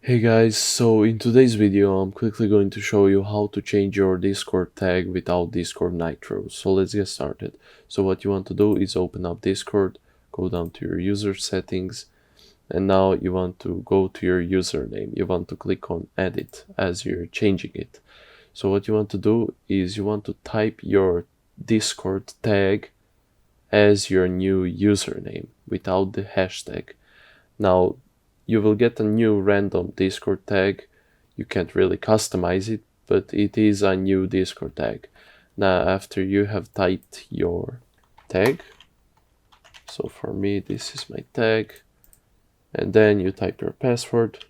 Hey guys, so in today's video I'm quickly going to show you how to change your Discord tag without Discord Nitro. So let's get started. So what you want to do is open up Discord, go down to your user settings, and now you want to go to your username. You want to click on edit as you're changing it. So what you want to do is you want to type your Discord tag as your new username without the hashtag. Now you will get a new random Discord tag. You can't really customize it, but it is a new Discord tag. Now after you have typed your tag, so for me this is my tag, and then you type your password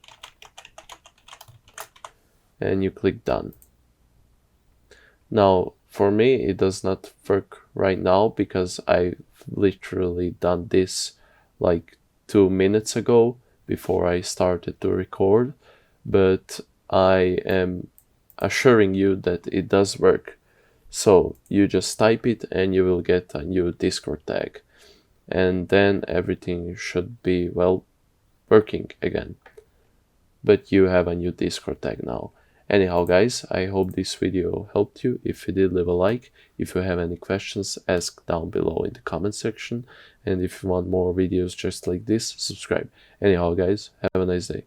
and you click done. Now for me it does not work right now because I've literally done this like 2 minutes ago before I started to record, but I am assuring you that it does work. So you just type it and you will get a new Discord tag, and then everything should be, well, working again. But you have a new Discord tag now. Anyhow guys, I hope this video helped you. If you did, leave a like. If you have any questions, ask down below in the comment section. And if you want more videos just like this, subscribe. Anyhow guys, have a nice day.